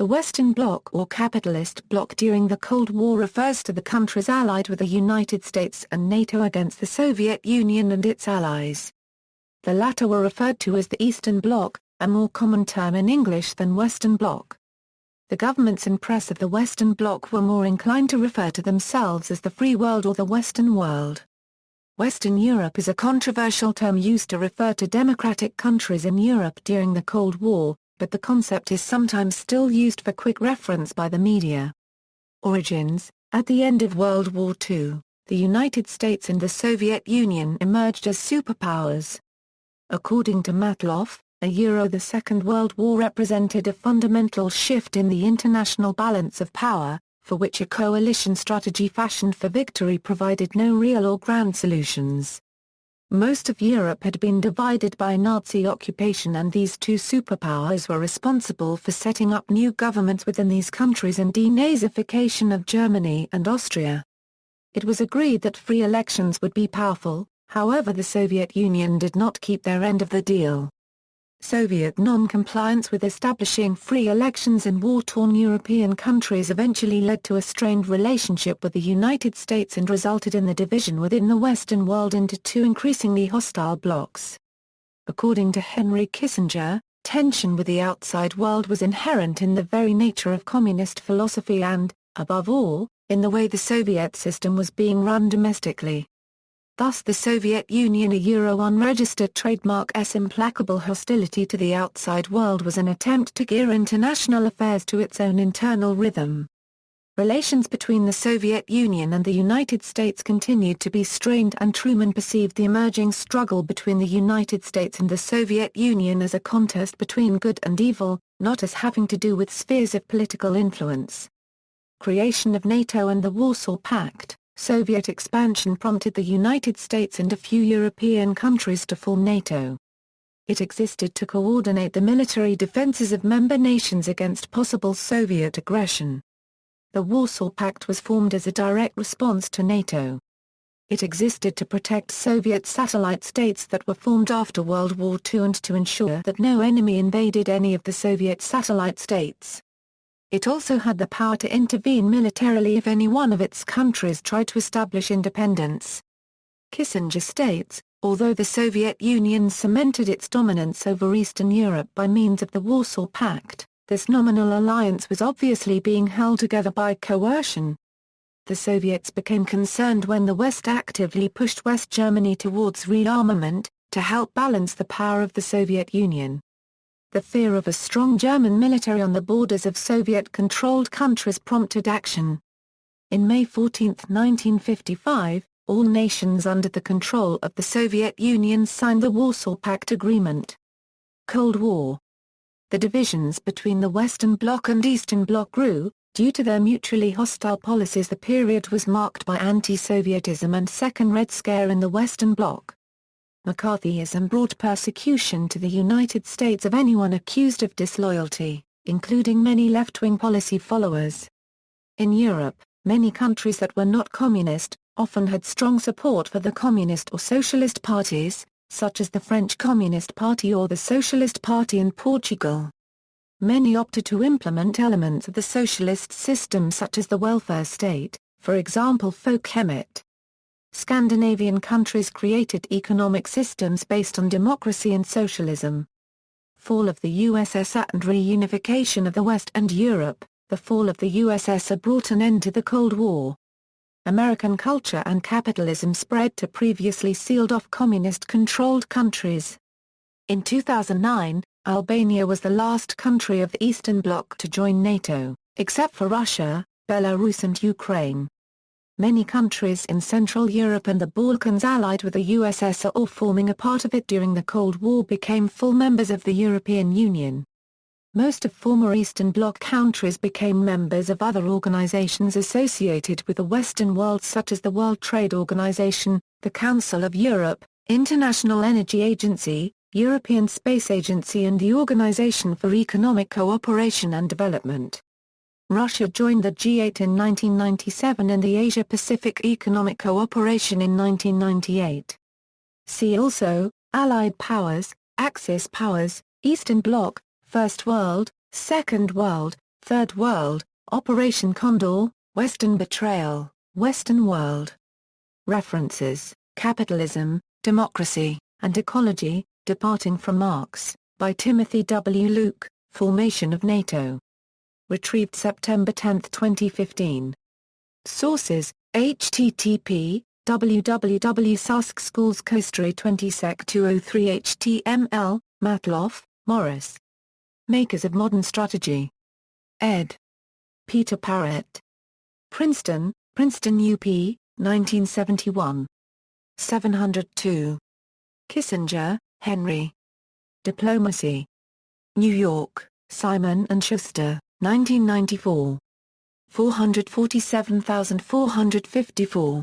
The Western Bloc or Capitalist Bloc during the Cold War refers to the countries allied with the United States and NATO against the Soviet Union and its allies. The latter were referred to as the Eastern Bloc, a more common term in English than Western Bloc. The governments and press of the Western Bloc were more inclined to refer to themselves as the Free World or the Western World. Western Europe is a controversial term used to refer to democratic countries in Europe during the Cold War, but the concept is sometimes still used for quick reference by the media. Origins: at the end of World War II, the United States and the Soviet Union emerged as superpowers. According to Matloff, the Second World War represented a fundamental shift in the international balance of power, for which a coalition strategy fashioned for victory provided no real or grand solutions. Most of Europe had been divided by Nazi occupation, and these two superpowers were responsible for setting up new governments within these countries and denazification of Germany and Austria. It was agreed that free elections would be powerful, however the Soviet Union did not keep their end of the deal. Soviet non-compliance with establishing free elections in war-torn European countries eventually led to a strained relationship with the United States and resulted in the division within the Western world into two increasingly hostile blocs. According to Henry Kissinger, tension with the outside world was inherent in the very nature of communist philosophy and, above all, in the way the Soviet system was being run domestically. Thus the Soviet Union unregistered trademark's implacable hostility to the outside world was an attempt to gear international affairs to its own internal rhythm. Relations between the Soviet Union and the United States continued to be strained, and Truman perceived the emerging struggle between the United States and the Soviet Union as a contest between good and evil, not as having to do with spheres of political influence. Creation of NATO and the Warsaw Pact. Soviet expansion prompted the United States and a few European countries to form NATO. It existed to coordinate the military defenses of member nations against possible Soviet aggression. The Warsaw Pact was formed as a direct response to NATO. It existed to protect Soviet satellite states that were formed after World War II and to ensure that no enemy invaded any of the Soviet satellite states. It also had the power to intervene militarily if any one of its countries tried to establish independence. Kissinger states, although the Soviet Union cemented its dominance over Eastern Europe by means of the Warsaw Pact, this nominal alliance was obviously being held together by coercion. The Soviets became concerned when the West actively pushed West Germany towards rearmament, to help balance the power of the Soviet Union. The fear of a strong German military on the borders of Soviet-controlled countries prompted action. In May 14, 1955, all nations under the control of the Soviet Union signed the Warsaw Pact Agreement. Cold War. The divisions between the Western Bloc and Eastern Bloc grew. Due to their mutually hostile policies, the period was marked by anti-Sovietism and Second Red Scare in the Western Bloc. McCarthyism brought persecution to the United States of anyone accused of disloyalty, including many left-wing policy followers. In Europe, many countries that were not communist, often had strong support for the communist or socialist parties, such as the French Communist Party or the Socialist Party in Portugal. Many opted to implement elements of the socialist system such as the welfare state, for example Folkehemmet. Scandinavian countries created economic systems based on democracy and socialism. Fall of the USSR and reunification of the West and Europe. The fall of the USSR brought an end to the Cold War. American culture and capitalism spread to previously sealed-off communist-controlled countries. In 2009, Albania was the last country of the Eastern Bloc to join NATO, except for Russia, Belarus and Ukraine. Many countries in Central Europe and the Balkans allied with the USSR or forming a part of it during the Cold War became full members of the European Union. Most of former Eastern Bloc countries became members of other organizations associated with the Western world such as the World Trade Organization, the Council of Europe, International Energy Agency, European Space Agency and the Organization for Economic Cooperation and Development. Russia joined the G8 in 1997 and the Asia-Pacific Economic Cooperation in 1998. See also, Allied Powers, Axis Powers, Eastern Bloc, First World, Second World, Third World, Operation Condor, Western Betrayal, Western World. References: Capitalism, Democracy, and Ecology, Departing from Marx, by Timothy W. Luke, Formation of NATO. Retrieved September 10, 2015. Sources: http www.sask-schools-Kostry20sec203 html, Matloff, Morris. Makers of Modern Strategy. Ed. Peter Parrott. Princeton, Princeton UP, 1971. 702. Kissinger, Henry. Diplomacy. New York, Simon & Schuster, 1994. 447454.